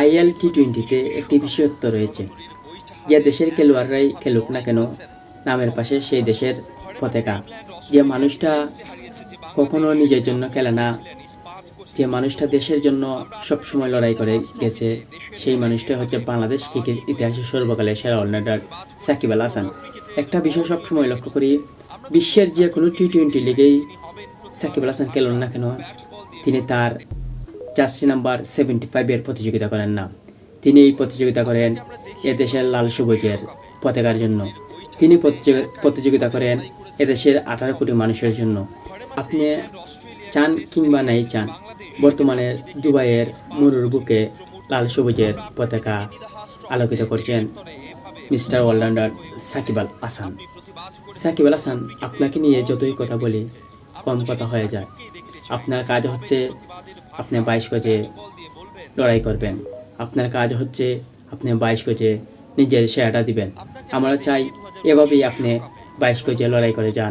IL-T20-তে একটি বিশেষত্ব রয়েছে। যে দেশের খেলোয়াড়রাই খেলুক না কেন, নামের পাশে সেই দেশের পতাকা। যে মানুষটা কখনো নিজের জন্য খেলে না, যে মানুষটা দেশের জন্য সবসময় লড়াই করে গেছে, সেই মানুষটা হচ্ছে বাংলাদেশ ক্রিকেট ইতিহাসের সর্বকালের সেরা অলরাউন্ডার সাকিব আল হাসান। একটা বিষয় সবসময় লক্ষ্য করি, বিশ্বের যে কোনো T20 লিগেই সাকিব আল হাসান খেলুন না কেন, তিনি তার জার্সি নাম্বার 75-এর প্রতিযোগিতা করেন না। তিনি এই প্রতিযোগিতা করেন এদেশের লাল সবুজের পতাকার জন্য। তিনি প্রতিযোগিতা করেন এদেশের 18 কোটি মানুষের জন্য। আপনি চান কিংবা নাই চান, বর্তমানে দুবাইয়ের মরুর বুকে লাল সবুজের পতাকা আলোকিত করছেন মিস্টার অলরাউন্ডার সাকিব আল হাসান। সাকিব আল হাসান, আপনাকে নিয়ে যতই কথা বলি কম কথা হয়ে যায়। আপনার কাজ হচ্ছে আপনি 22 গজে লড়াই করবেন। আপনার কাজ হচ্ছে আপনি 22 গজে নিজের সেরাটা দিবেন। আমরা চাই এভাবেই আপনি 22 গজে লড়াই করে যান।